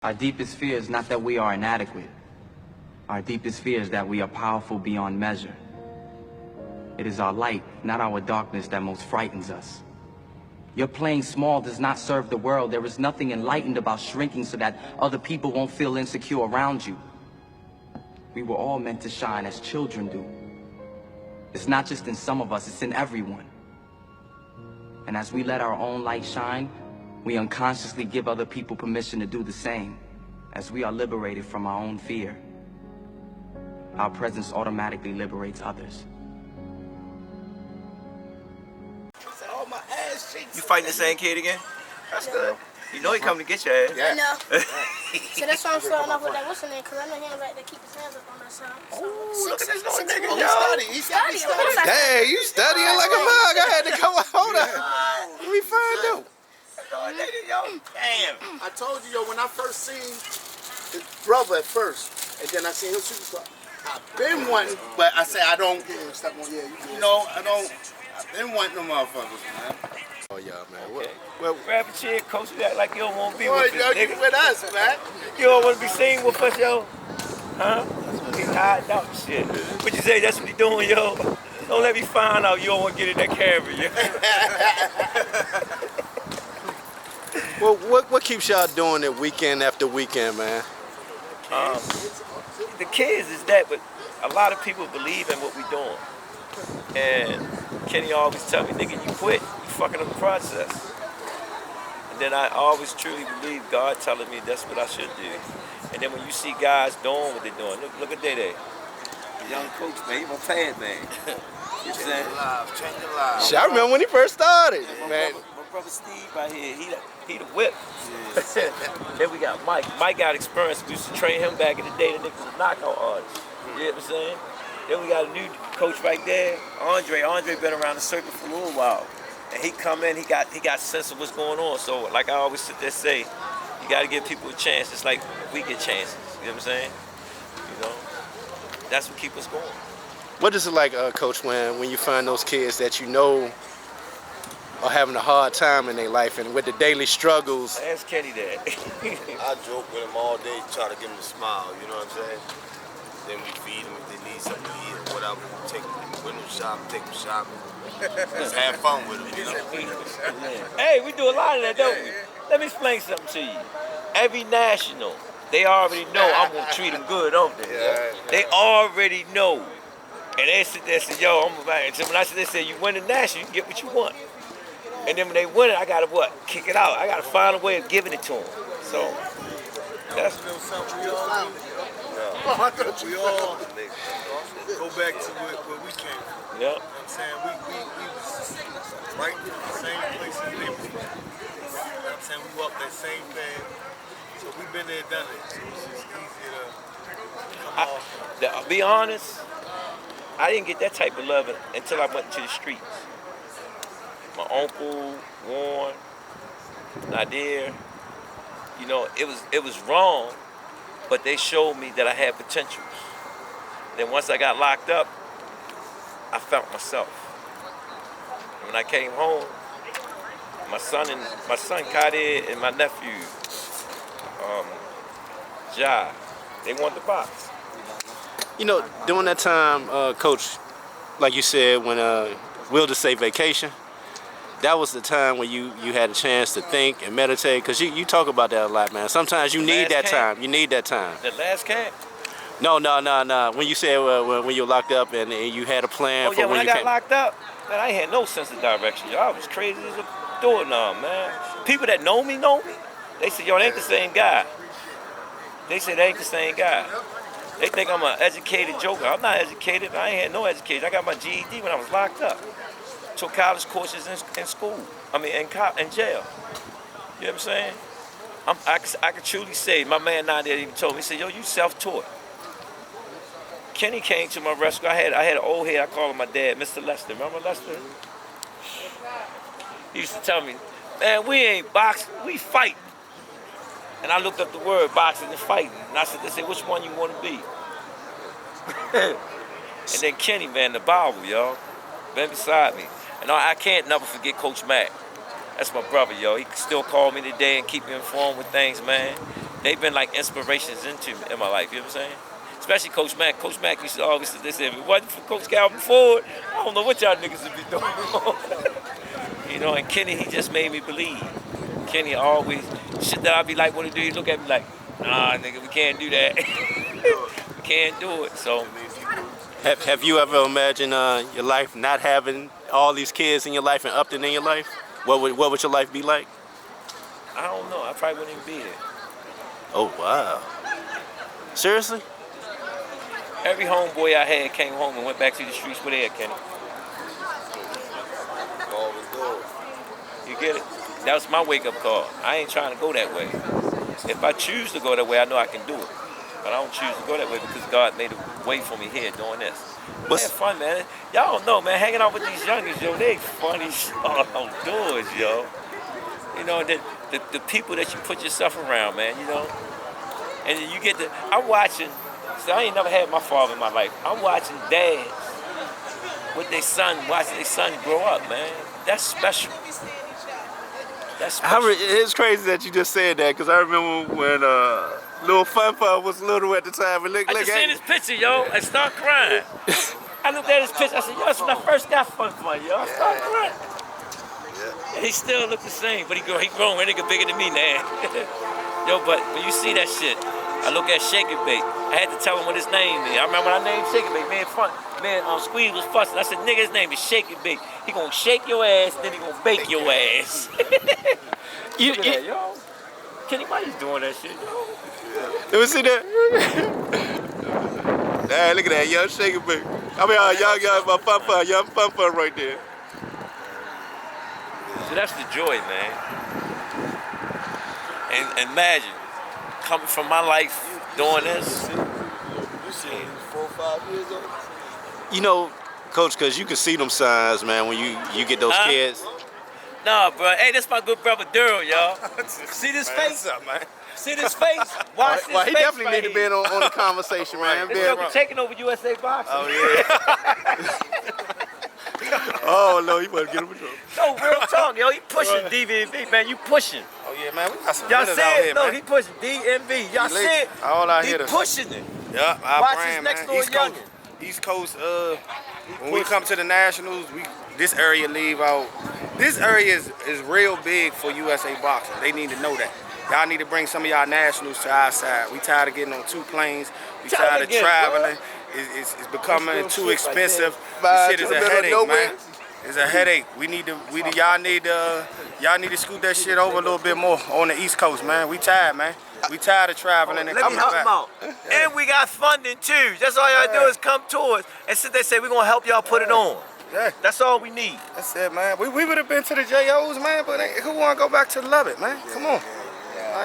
Our deepest fear is not that we are inadequate. Our deepest fear is that we are powerful beyond measure. It is our light, not our darkness, that most frightens us. Your playing small does not serve the world. There is nothing enlightened about shrinking so that other people won't feel insecure around you. We were all meant to shine as children do. It's not just in some of us, it's in everyone. And as we let our own light shine, we unconsciously give other people permission to do the same. As we are liberated from our own fear, our presence automatically liberates others. You fighting the same kid again? That's good. You know he coming to get your ass. Yeah. I know. So that's why I'm starting off with that what's the name, because I know he don't like to keep his hands up on that side. So Look at this little nigga, Oh, yo. He studying. Dang, you studying like a mug. I had to come out. Hold on. Let me find out. Damn. I told you, yo, when I first seen his brother at first, and then I seen him superstar, I've been wanting, but I said I don't, you know, I don't, I've been wanting them motherfuckers, man. Oh, yeah, man. Okay. Well, Grab a chair, coach. You act like you don't want to be Boy, with yo, us, you nigga. with us, man. You don't want to be seen with us, yo? Huh? He's hiding out and shit. What you say? That's what he doing, yo? Don't let me find out you don't want to get in that camera, yo. well, what keeps y'all doing it weekend after weekend, man? The kids is that, but a lot of people believe in what we doing. And Kenny always tell me, nigga, you quit, you fucking up the process. And then I always truly believe God telling me that's what I should do. And then when you see guys doing what they're doing, look at Day. Young coach, man, he my pad man. You know what I'm saying? Change your lives. Shit, I remember when he first started, man. My brother Steve right here, he the whip. Then we got Mike. Mike got experience. We used to train him back in the day. The nigga was a knockout artist. You know what I'm saying? Then we got a new coach right there, Andre. Andre been around the circuit for a little while. And he come in, he got sense of what's going on. So like I always sit there say, you gotta give people a chance, just like we get chances. You know what I'm saying? You know? That's what keeps us going. What is it like, Coach, when you find those kids that you know are having a hard time in their life and with the daily struggles? Ask Kenny that. I joke with them all day, try to get them to smile, you know what I'm saying? Then we feed them if they need something to eat or whatever. Take them window shopping, take them shopping. Just have fun with them, you know? Hey, we do a lot of that, don't we? Let me explain something to you. Every national, they already know I'm gonna treat them good, don't they? Yeah. They already know. And they sit there and say, yo, I'm about it. So when I sit there and say, you win the national, you can get what you want. And then when they win it, I gotta what? Kick it out. I gotta find a way of giving it to them. So that's Oh, I thought we all go back to where we came from. yeah. You know what I'm saying? We was right in the same place as they were. You know what I'm saying? We walked that same path. So we've been there, done it. So it's just easy to come off. I'll be honest, I didn't get that type of love until I went to the streets. My uncle, Warren, Nadir, you know, it was wrong, but they showed me that I had potentials. Then once I got locked up, I found myself. When I came home, my son Kadir and my nephew, Ja, they wanted to box. You know, during that time, Coach, like you said, when we'll just say vacation, that was the time when you had a chance to think and meditate, because you talk about that a lot, man. Sometimes you need that time. You need that time. The last camp? No. When you said when you were locked up and you had a plan for when when I you got came. locked up, man, I had no sense of direction. Yo, I was crazy as a doorknob, man. People that know me. They say, yo, they ain't the same guy. They say they ain't the same guy. They think I'm an educated joker. I'm not educated. I ain't had no education. I got my GED when I was locked up. Took college courses in school. I mean, in jail. You know what I'm saying? I could truly say, my man now there even told me, he said, yo, you self-taught. Kenny came to my rescue. I had an old head, I call him my dad, Mr. Lester. Remember Lester? He used to tell me, man, we ain't boxing, we fighting. And I looked up the word boxing and fighting. And I said, they said, which one you want to be? And then Kenny, man, the Bible, y'all, been beside me. And I can't never forget Coach Mack. That's my brother, yo. He can still call me today and keep me informed with things, man. they've been like inspirations in my life. You know what I'm saying? Especially Coach Mack. Coach Mack used to always say, if it wasn't for Coach Calvin Ford, I don't know what y'all niggas would be doing. You know, and Kenny, he just made me believe. Kenny always, shit that I be like, want to do, he look at me like, nah, nigga, we can't do that. We can't do it. So, Have you ever imagined your life not having all these kids in your life and Upton in your life? What would your life be like? I don't know. I probably wouldn't even be here. Oh, wow. Seriously? Every homeboy I had came home and went back to the streets with Air Kenny. You get it? That was my wake-up call. I ain't trying to go that way. If I choose to go that way, I know I can do it. But I don't choose to go that way because God made a way for me here doing this. They have fun, man. Y'all don't know, man. Hanging out with these youngins, yo, they funny outdoors, yo. You know, the people that you put yourself around, man, you know. And you get to, I'm watching, so I ain't never had my father in my life. I'm watching dads with their son, watching their son grow up, man. That's special. That's special. It's crazy that you just said that because I remember when Lil Fun was little at the time. And I just seen his picture, yo, and start crying. I looked at his picture, I said, yo, that's when I first got Fun, yo. I started crying. And he still look the same, but he grown, that nigga bigger than me now. Yo, but when you see that shit, I look at Shake It Bake. I had to tell him what his name is. I remember when I named Shake It Bake, Squeeze was fussing. I said, nigga, his name is Shake It Bake. He gonna shake your ass, then he gonna bake your ass. Look at that, yo. Kenny, why you doing that shit, yo? Let me see that. Nah, look at that, young Shake It Bake. I mean, young Fun right there. So that's the joy, man. And imagine coming from my life doing this. You seen 4 or 5 years old? You know, Coach, because you can see them signs, man, when you get those kids. Nah, bro. Hey, that's my good brother Darrell, y'all. See this face? What's up, man? See this face? Watch this Well, he face definitely right need to be on the conversation, man. This brother taking over USA Boxing. Oh, yeah. Oh, no, you better get him in trouble. No, real talk, yo. He pushing DMV, man. You pushing. Oh, yeah, man. We got some Y'all winners see out it? here, No, man. he pushing DMV. Y'all see it? All out He here. pushing it. Yeah, our Watch brand, his next man. door youngin'. East Coast, when we come to the Nationals, this area leave out. This area is real big for USA Boxing. They need to know that. Y'all need to bring some of y'all Nationals to our side. We tired of getting on 2 planes. We tired of traveling. It's becoming too expensive. This shit is a headache, man. It's a headache. Y'all need to scoot that shit over a little bit more on the East Coast, man. We tired, man. We tired of traveling and Let me coming help back. them out. And we got funding too. That's all y'all do is come to us and since they say we're gonna help y'all put it on. Yeah. That's all we need. That's it, man. We would have been to the JOs, man, but who want to go back to Lubbock, man? Come on.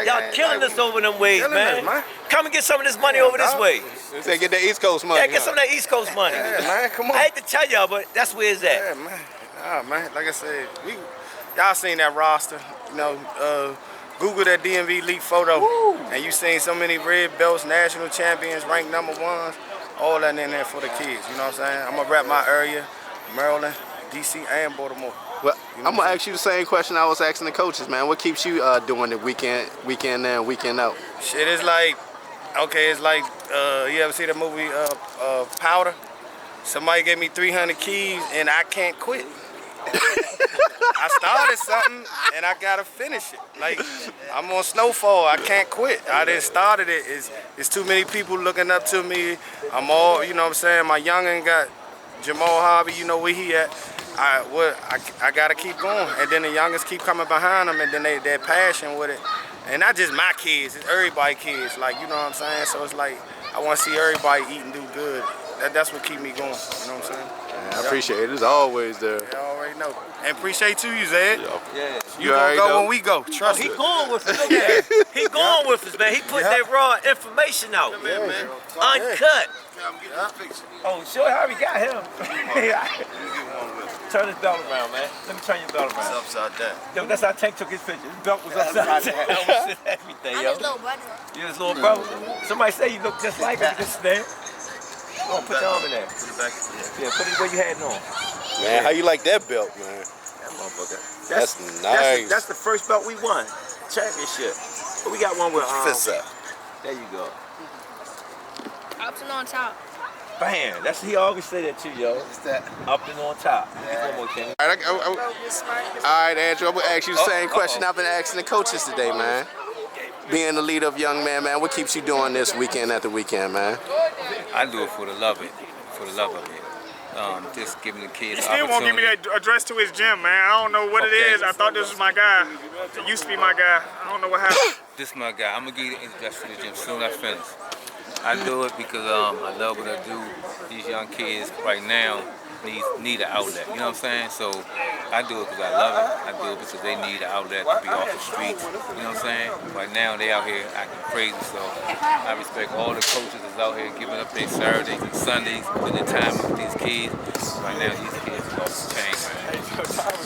Y'all killing us over them ways, killing man. us, man. Come and get some of this money over this way. They say get that East Coast money. Yeah, get some of that East Coast money. Yeah, man, come on. I hate to tell y'all, but that's where it's at. Yeah, man. Ah, man. Like I said, y'all seen that roster. You know, Google that DMV Elite photo, and you seen so many red belts, national champions, ranked #1s, all that in there for the kids. You know what I'm saying? I'm gonna rep my area, Maryland, DC, and Baltimore. Well, I'm gonna ask you the same question I was asking the coaches, man. What keeps you doing it weekend in and weekend out? Shit, it's like, okay, it's like, you ever see the movie Powder? Somebody gave me 300 keys and I can't quit. I started something and I gotta finish it. Like, I'm on Snowfall, I can't quit. I didn't started it. It's too many people looking up to me. I'm all, you know what I'm saying? My youngin' got Jamal Harvey, you know where he at. I gotta keep going. And then the youngest keep coming behind them and then their passion with it. And not just my kids, it's everybody kids. Like, you know what I'm saying? So it's like, I wanna see everybody eat and do good. That's what keep me going, you know what I'm saying? I appreciate it. It's always there. You already know. And appreciate you, Zed. Yeah. You gonna go when we go. Trust He me. going with us. Look at him. He going with us, man. He put that raw information out. Yeah, man. Uncut. Oh, sure, Harvey got him. Turn his belt around, man. Let me turn your belt around. It's upside down. Yo, that's how Tank took his picture. His belt was upside down. Everything, I'm yo. his little brother. You his little brother. Somebody say you look just like him. Just there. Go on, put your arm in there. Put it back. Yeah, put it where you had it on. Man, how you like that belt, man? That motherfucker. That's nice. That's the first belt we won. Championship. We got one with Fist up. There you go. Up and on top. Bam. That's he always say that too, yo. What's that? Up and on top. One more, Kenny. All right, Andrew, I'm gonna ask you the same question I've been asking the coaches today, man. Being the leader of young man, what keeps you doing this weekend after weekend, man? I do it for the love of it. For the love of it. Just giving the kids He still won't give me that address to his gym, man. I don't know what it is. I thought this was my guy. It used to be my guy. I don't know what happened. This is my guy. I'm gonna give you the address to the gym soon as I finish. I do it because I love what I do. These young kids right now need an outlet. You know what I'm saying? So I do it because I love it. I do it because they need an outlet to be off the streets. You know what I'm saying? Right now they out here acting crazy. So I respect all the coaches that's out here giving up their Saturdays and Sundays with their time with these kids. Right now these kids are off the chain, man.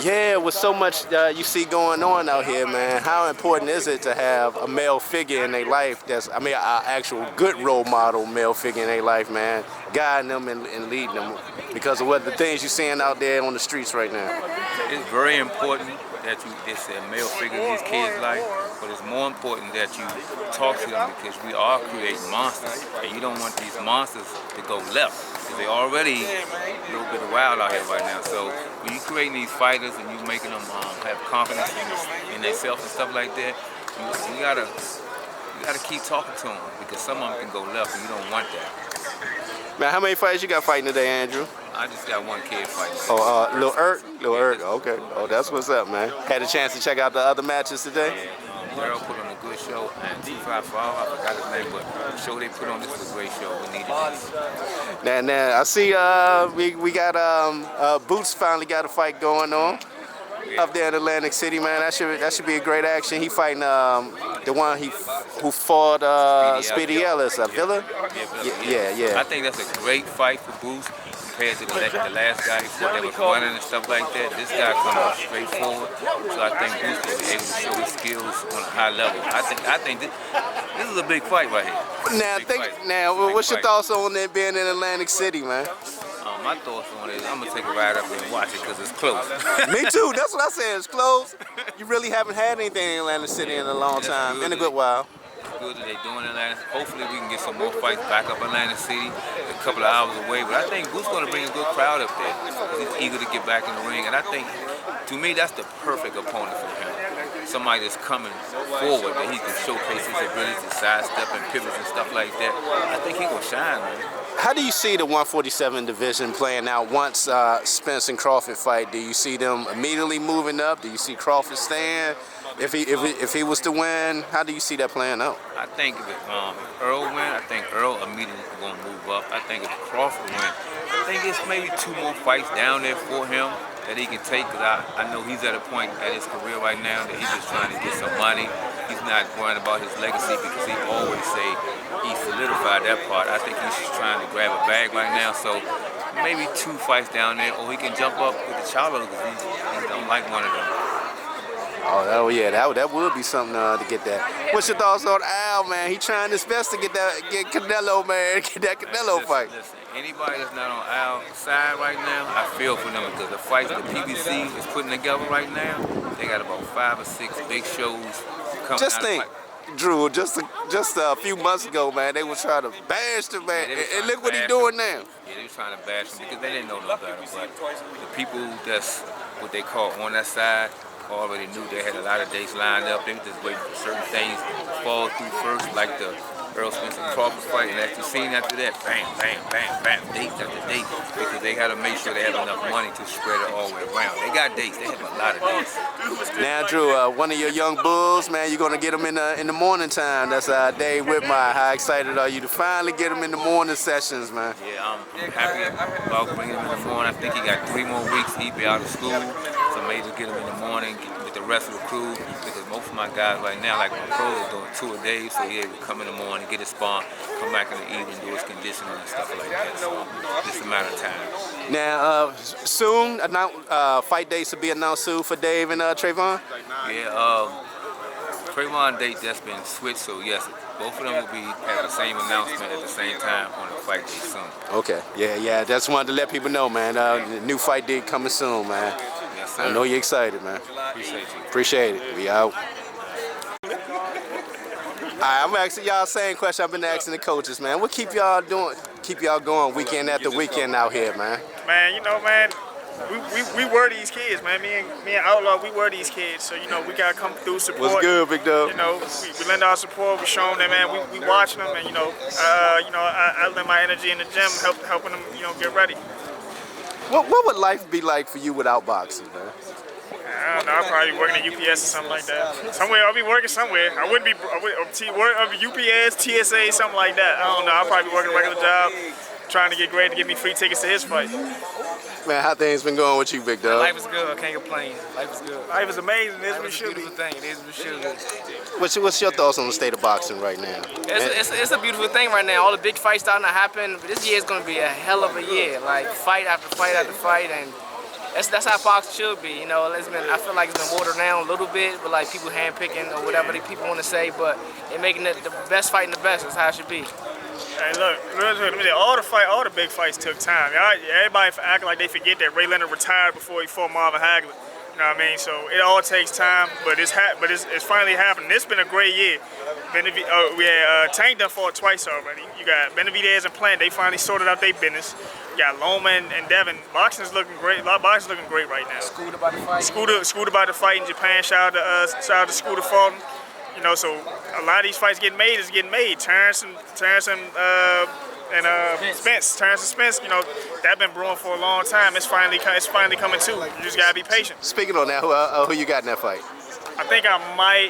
Yeah, with so much you see going on out here, man, how important is it to have a male figure in their life that's, an actual good role model male figure in their life, man, guiding them and leading them because of what the things you're seeing out there on the streets right now? It's very important that it's a male figure in these kids' life, but it's more important that you talk to them because we are creating monsters, and you don't want these monsters to go left because they're already a little bit wild out here right now. So when you're creating these fighters and you're making them have confidence in themselves and stuff like that, you gotta keep talking to them because some of them can go left and you don't want that. Man, how many fights you got fighting today, Andrew? I just got one kid fighting. Oh, Lil Erk? Lil Erk, okay. Oh, that's what's up, man. Had a chance to check out the other matches today? Yeah, Darrell put on a good show, and 254, I forgot his name, but the show they put on, this was a great show. We needed this. Now, I see we got Boots finally got a fight going on up there in Atlantic City, man. That should be a great action. He fighting the one who fought Speedy Ellis, Villa? Yeah. I think that's a great fight for Boots compared to the last guy he fought that was running and stuff like that. This guy comes out straightforward, so I think Boots will be able to show his skills on a high level. I think this is a big fight right here. Now, what's your thoughts on it being in Atlantic City, man? My thoughts on it is I'm going to take a ride up there and watch it because it's close. Me too. That's what I said. It's close. You really haven't had anything in Atlantic City in a long time, in a good while. It's good that they're doing Atlanta. Hopefully we can get some more fights back up Atlantic City, a couple of hours away. But I think Boots going to bring a good crowd up there. He's eager to get back in the ring. And I think, to me, that's the perfect opponent for him. Somebody that's coming forward that he can showcase his ability to sidestep and pivots and stuff like that. I think he's going to shine, man. How do you see the 147 division playing out once Spence and Crawford fight? Do you see them immediately moving up? Do you see Crawford staying? If he was to win, how do you see that playing out? I think if Earl win, I think Earl immediately going to move up. I think if Crawford win, I think it's maybe 2 more fights down there for him that he can take. Because I know he's at a point at his career right now that he's just trying to get some money. He's not worrying about his legacy because he always say he solidified that part. I think he's just trying to grab a bag right now. So maybe 2 fights down there, or he can jump up with the Charlo because he don't like one of them. Oh yeah, that would be something to get that. What's your thoughts on Al, man? He trying his best to get Canelo, man, get that Canelo fight. Listen, anybody that's not on Al's side right now, I feel for them because the fights that PBC is putting together right now, they got about 5 or 6 big shows coming Just out. think, Drew, just a few months ago, man, they were trying to bash the man, and look what he's doing now. Yeah, they were trying to bash him because they didn't know no better. But the people that's what they call on that side already knew they had a lot of dates lined up. They were just waiting for certain things to fall through first, like the Earl Spence and Crawford fight, and as you seen after that, bam, bam, bam, bam, dates after dates, because they got to make sure they have enough money to spread it all the way around. They got dates. They have a lot of dates. Now, Drew, one of your young bulls, man, you're gonna get them in the morning time. That's Dave Whitmire. How excited are you to finally get him in the morning sessions, man? Yeah, I'm happy about bringing him in the morning. I think he got 3 more weeks. He'd be out of school, so maybe get him in the morning with the rest of the crew, because most of my guys right now, like my pros, are doing 2 a day, so he able to come in the morning, get his spawn, come back in the evening, do his conditioning and stuff like that. So it's a matter of time. Now, soon, fight dates will be announced soon for Dave and Trayvon? Yeah, Trayvon date that's been switched, so yes, both of them will be having the same announcement at the same time on the fight date soon. Okay, yeah, just wanted to let people know, man. The new fight date coming soon, man. Yes, sir. I know you're excited, man. Appreciate you. Appreciate it. We out. right, I'm asking y'all the same question I've been asking the coaches, man. What keep y'all doing? Keep y'all going weekend after weekend out here, man? Man, you know, man, we were these kids, man. Me and Outlaw, we were these kids. So, you know, we gotta come through support. What's good, big dog? You know, we lend our support. We show them that, man, we watching them, and I lend my energy in the gym, helping them, get ready. What would life be like for you without boxing, man? I don't know. I'll probably be working at UPS or something like that. Somewhere, I'll be working somewhere. I wouldn't be UPS, TSA, something like that. I don't know. I'll probably be working a regular job, trying to get Greg to give me free tickets to his fight. Man, how things been going with you, big dog? Life is good. I can't complain. Life is good. Life is amazing. It is what it should be. It is what it should be. What's your thoughts on the state of boxing right now? It's a beautiful thing right now. All the big fights starting to happen. But this year is going to be a hell of a year. Like fight after fight after fight, and that's how boxing should be. You know, I feel like it's been watered down a little bit, but like people handpicking or whatever people want to say. But they're making it the best fighting the best. That's how it should be. Hey, look, all the big fights took time. Everybody acting like they forget that Ray Leonard retired before he fought Marvin Hagler. You know what I mean? So it all takes time, but it's finally happening. It's been a great year. Tank done fought twice already. You got Benavidez and Plant. They finally sorted out their business. You got Loma and Devin. Boxing's looking great. Boxing's looking great right now. Scooter about to fight. Scooter about to fight in Japan. Shout out to Scooter Fulton. You know, so a lot of these fights getting made. Terrence and Spence, you know, that been brewing for a long time. It's finally coming too. You just gotta be patient. Speaking on that, who you got in that fight? I think I might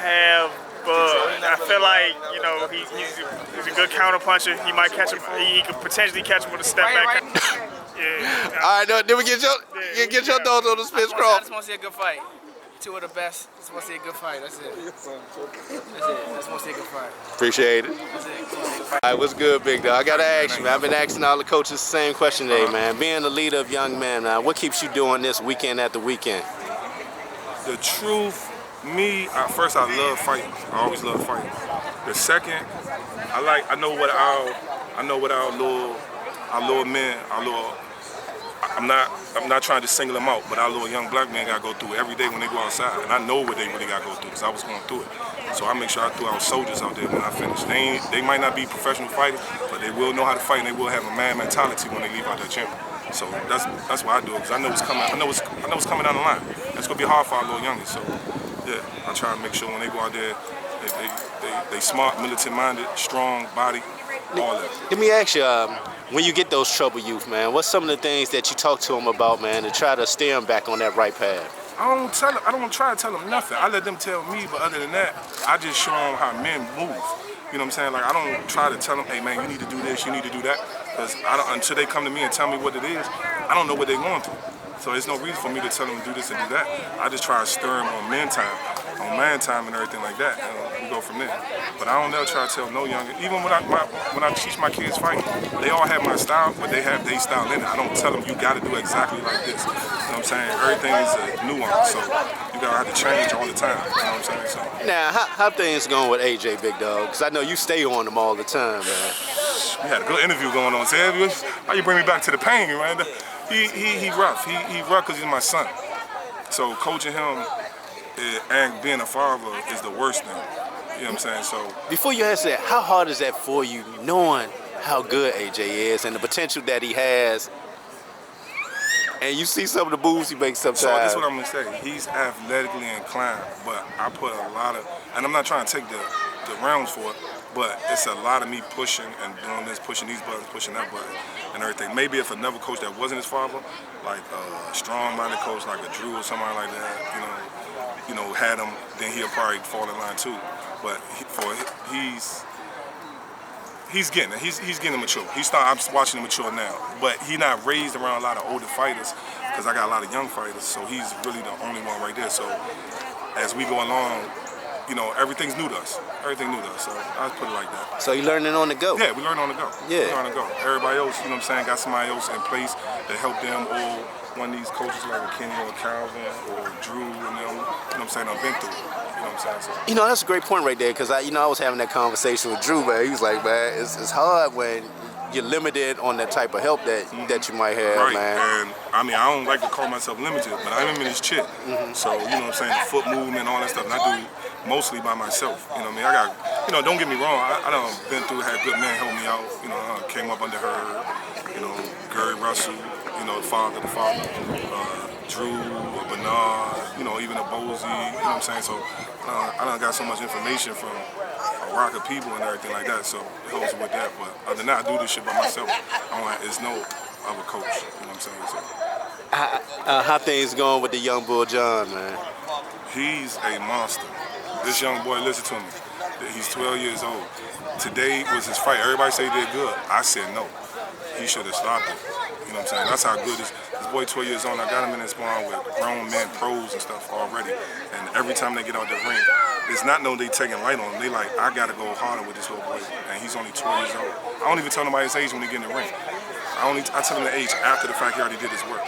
have Bud. I feel like, you know, he's a good counter puncher. He might catch him. He could potentially catch him with a step back. Yeah. All right, then we get your thoughts on the Spence Crawford. I just want to see a good fight. Two of the best. Just want to see a good fight. That's it. Just want to see a good fight. Appreciate it. That's it. All right, what's good, big dog? I gotta ask you, man. I've been asking all the coaches the same question today, man. Being the leader of young men, man, what keeps you doing this weekend after weekend? The truth, first I love fighting. I always love fighting. The second, I know what our little men, I'm not trying to single them out, but our little young black men gotta go through every day when they go outside, and I know what they really gotta go through because I was going through it. So I make sure I throw our soldiers out there when I finish. They might not be professional fighters, but they will know how to fight and they will have a man mentality when they leave out their champion. So that's why I do it, because I know it's coming. I know it's coming down the line. It's gonna be hard for our little youngins. So yeah, I try to make sure when they go out there, they smart, militant-minded, strong body, all that. Let me ask you, when you get those troubled youth, man, what's some of the things that you talk to them about, man, to try to steer them back on that right path? I don't try to tell them nothing. I let them tell me, but other than that, I just show them how men move. You know what I'm saying? Like, I don't try to tell them, hey man, you need to do this, you need to do that, because until they come to me and tell me what it is, I don't know what they're going through. So there's no reason for me to tell them to do this and do that. I just try to stir them on man time and everything like that, and we go from there. But I don't never try to tell no youngin. Even when I teach my kids fighting, they all have my style, but they have their style in it. I don't tell them you got to do exactly like this. You know what I'm saying? Everything is a nuance, so you gotta have to change all the time. You know what I'm saying? So. Now, how things going with AJ, big dog? Because I know you stay on him all the time, man. We had a good interview going on. So, how you bring me back to the pain, man? He rough. He rough because he's my son. So coaching him and being a father is the worst thing. You know what I'm saying? So before you answer that, how hard is that for you, knowing how good AJ is and the potential that he has, and you see some of the moves he makes sometimes? So that's what I'm gonna say. He's athletically inclined, but I put a lot of, and I'm not trying to take the rounds for it, but it's a lot of me pushing and doing this, pushing these buttons, pushing that button, and everything. Maybe if another coach that wasn't his father, like a strong-minded coach like a Drew or somebody like that, had him, then he'll probably fall in line too. But he's getting it. He's getting mature. I'm watching him mature now. But he's not raised around a lot of older fighters because I got a lot of young fighters. So he's really the only one right there. So as we go along, everything's new to us. Everything new to us. So I put it like that. So you learning on the go? Yeah, we learn on the go. Yeah. We learn on the go. Everybody else, you know what I'm saying, got somebody else in place to help them, or one of these coaches like a Kenny or Calvin or Drew, you know what I'm saying, I've been through it. You know what I'm saying? So. That's a great point right there, because I was having that conversation with Drew, man. He was like, man, it's hard when you're limited on that type of help that you might have, right. Man. And I don't like to call myself limited, but I am in this chip. So, you know what I'm saying, the foot movement, all that stuff. And I do mostly by myself. You know what I mean? I got, you know, don't get me wrong. I done been through, had good men help me out. You know, I came up under her. You know, Gary Russell. You know, the father. Drew, Bernard. You know, even a Bozy. You know what I'm saying? So I done got so much information from a rock of people and everything like that. So it helps with that. But other than that, I do this shit by myself. It's no other coach. You know what I'm saying? So. How things going with the young bull John, man? He's a monster. This young boy, listen to me. He's 12 years old. Today was his fight. Everybody say he did good. I said no. He should have stopped it. You know what I'm saying? That's how good this boy 12 years old. I got him in this sparring with grown men, pros and stuff already. And every time they get out the ring, it's not no they taking light on him. They like, I gotta go harder with this little boy. And he's only 12 years old. I don't even tell nobody his age when they get in the ring. I tell him the age after the fact he already did his work.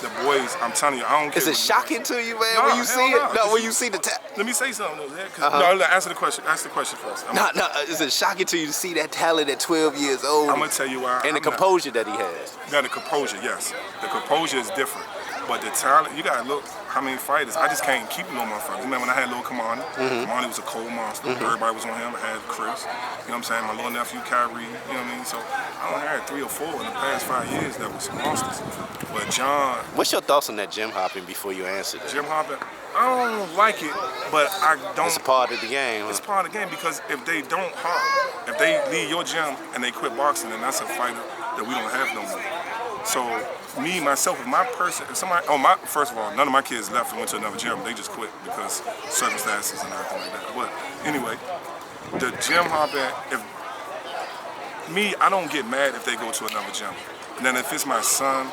The boys, I'm telling you, I don't care. Is it shocking to you, man, when you see it? No, when you see the Let me say something, though. No, answer the question. Ask the question first. Is it shocking to you to see that talent at 12 years old? I'm gonna tell you why. And the composure that he has. Yeah, the composure, yes. The composure is different. But the talent, you gotta look how many fighters. I just can't keep no motherfuckers. Remember when I had Lil Kamani? Kamani was a cold monster. Everybody was on him. I had Chris. You know what I'm saying? My little nephew Kyrie. You know what I mean? So I only had 3 or 4 in the past 5 years that was monsters. But John. What's your thoughts on that gym hopping before you answer that? Gym hopping? I don't like it, but I don't. It's a part of the game. It's part of the game because if they don't hop, if they leave your gym and they quit boxing, then that's a fighter that we don't have no more. So me, myself, if somebody, first of all, none of my kids left and went to another gym. They just quit because circumstances and everything like that. But anyway, the gym hopping, I don't get mad if they go to another gym. And then if it's my son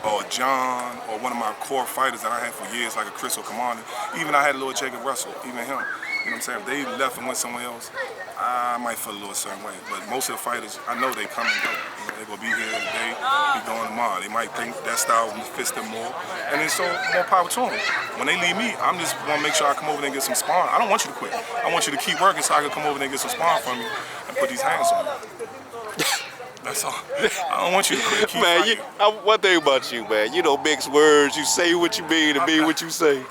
or John or one of my core fighters that I had for years, like a Chris or Kamani, even I had a little Jacob Russell, even him. You know what I'm saying? If they left and went somewhere else, I might feel a little certain way. But most of the fighters, I know they come and go. You know, they're going to be here today, be going tomorrow. They might think that style fits them more. And it's so more power to them. When they leave me, I'm just going to make sure I come over there and get some sparring. I don't want you to quit. I want you to keep working so I can come over there and get some sparring from you and put these hands on you. That's all. I don't want you to quit. Keep man, one thing about you, man, you don't mix words. You say what you mean and mean what you say.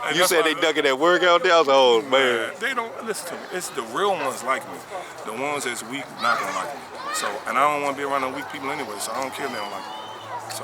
And you said they ducking that work out there? I was like, oh, man. They don't, listen to me. It's the real ones like me. The ones that's weak, not gonna like me. So, and I don't want to be around no weak people anyway, so I don't care if they don't like me. So,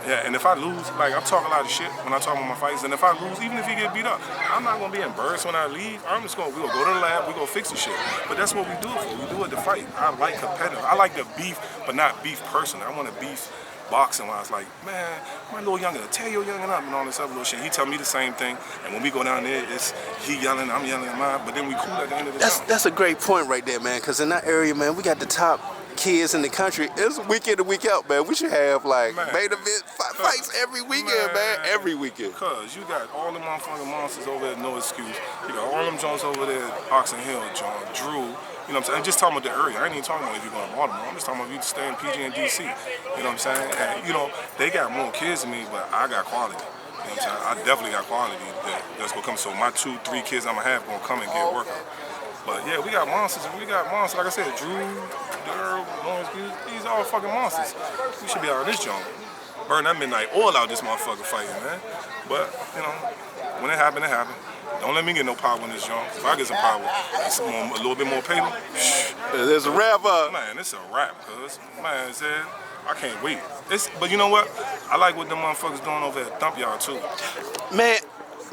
yeah, and if I lose, like, I talk a lot of shit when I talk about my fights, and if I lose, even if you get beat up, I'm not gonna be embarrassed when I leave. We're gonna go to the lab, we're gonna fix the shit. But that's what we do it for. We do it to fight. I like competitive. I like the beef, but not beef personally. I want to beef boxing where I was like, man, my little youngin', tell your youngin' up and all this other little shit. He tell me the same thing, and when we go down there, it's he yelling, I'm yelling at mine, but then we cool at the end of the day. That's a great point right there, man, because in that area, man, we got the top kids in the country. It's week in and week out, man. We should have, like, main event fights every weekend, man. Every weekend. Because you got all the motherfucking monsters over there, no excuse. You got all them Jones over there, Oxon Hill, John, Drew. You know what I'm saying? I'm just talking about the area. I ain't even talking about if you're going to Baltimore. I'm just talking about if you stay in PG and DC. You know what I'm saying? And, you know, they got more kids than me, but I got quality. You know what I'm saying? I definitely got quality that's going to come. So my 2-3 kids I'm going to have going to come and get a workout. But, yeah, we got monsters. And we got monsters. Like I said, Drew, Darrell, Lawrence, these are all fucking monsters. We should be out of this joint. Burn that midnight oil out this motherfucker fighting, man. But, you know, when it happened, it happened. Don't let me get no power in this joint. If I get some power, it's a little bit more paper. There's a wrap up. Man, it's a wrap, cuz. Man, I can't wait. But you know what? I like what them motherfuckers doing over at Thump Yard, too. Man.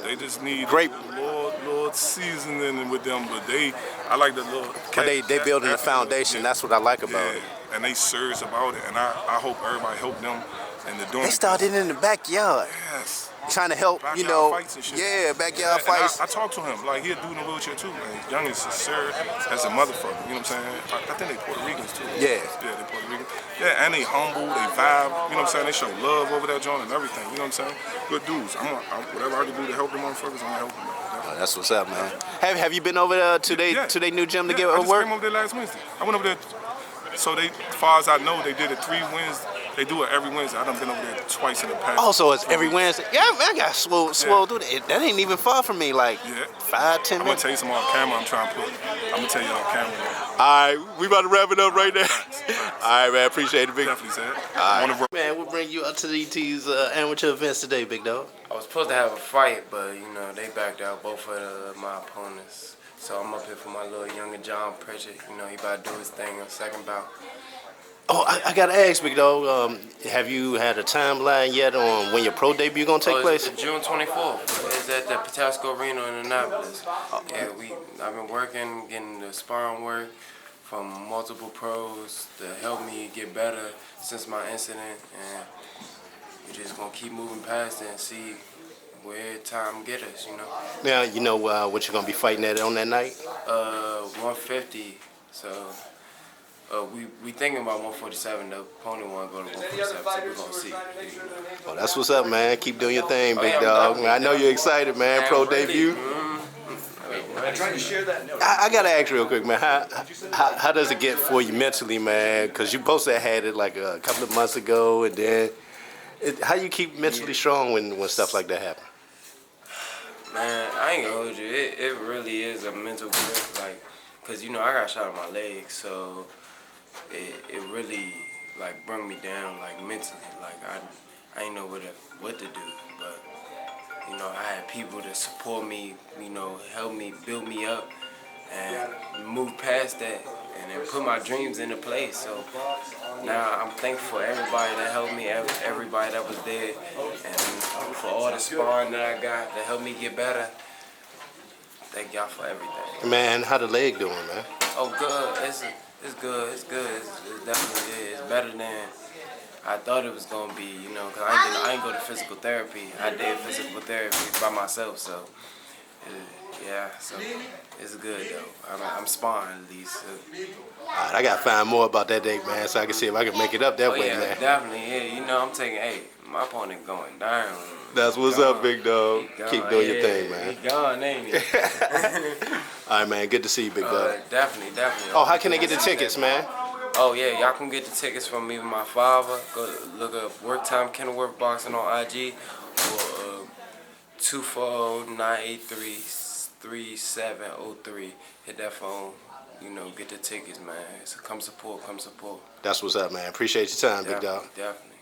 They just need great Lord seasoning with them, but I like the little. They building a foundation. That's what I like about it. And they serious about it, and I hope everybody help them in the doing. They started in the backyard. Yes. Trying to help, backyard you know, fights and shit. Backyard fights. I talked to him, like he a dude in a wheelchair too, man. Young and sincere as a motherfucker, you know what I'm saying? I think they Puerto Ricans too. Yeah. Yeah, they Puerto Ricans. Yeah, and they humble, they vibe, you know what I'm saying? They show love over that joint and everything, you know what I'm saying? Good dudes. Whatever I can do to help them motherfuckers, I'm gonna help them. Oh, that's what's up, man. Have you been over there to their new gym to get work? I came over there last Wednesday. I went over there. So as far as I know, they did it 3 Wednesdays. They do it every Wednesday. I done been over there twice in the past. Oh, so it's every Wednesday? Yeah, man, I got swole through that. That ain't even far from me, like 5-10 minutes. I'm gonna tell you some on camera I'm trying to put. I'm gonna tell you on camera. All right, we about to wrap it up right now. All right, man. Appreciate it, big. Definitely, son. All right. Man, we'll bring you up to these amateur events today, big dog. I was supposed to have a fight, but you know they backed out both of my opponents. So I'm up here for my little younger John Pritchett. You know he about to do his thing on second bout. Oh, I gotta ask, big dog. Have you had a timeline yet on when your pro debut gonna take place? It's June 24th. It's at the Patasco Arena in Annapolis. Yeah, I've been working, getting the sparring work from multiple pros to help me get better since my incident, and we're just gonna keep moving past it and see where time get us, you know. Now, you know what you're gonna be fighting at on that night? 150. So we thinking about 147. The opponent want to go to 147, so we're gonna see. Well, that's what's up, man. Keep doing your thing, big yeah, dog. I know you're excited, man. Yeah, Pro I'm ready. debut. I'm trying to share that note. I gotta ask real quick, man. How does it get for you mentally, man? Because you both had it like a couple of months ago, and then how you keep mentally strong when stuff like that happens? Man, I ain't gonna hold you. It really is a mental grip, like, cause you know I got shot in my leg, so it really like brought me down, like mentally. Like I ain't know what to do, but you know I had people to support me, you know, help me, build me up, and move past that, and then put my dreams into place. So now I'm thankful for everybody that helped me, everybody that was there, and for all the sparring that I got to help me get better. Thank y'all for everything. Man, how the leg doing, man? Oh, good. It's good. It's good. It's definitely is. It's better than I thought it was gonna be. You know, cause I ain't go to physical therapy. I did physical therapy by myself, so yeah. So it's good though. I'm sparring at least. So. All right, I gotta find more about that date, man, so I can see if I can make it up that way, Yeah, man. definitely. Yeah, you know, I'm taking. Hey, my opponent going down. That's what's up, big dog. Keep doing your thing, man. He gone, ain't he? All right, man. Good to see you, big dog. Definitely. Oh, how can they get the tickets, man? Oh yeah, y'all can get the tickets from me and my father. Go look up Work Time Kenilworth Boxing on IG or 240-983-3703. Hit that phone. You know, get the tickets, man. So come support. That's what's up, man. Appreciate your time, big dog. Definitely.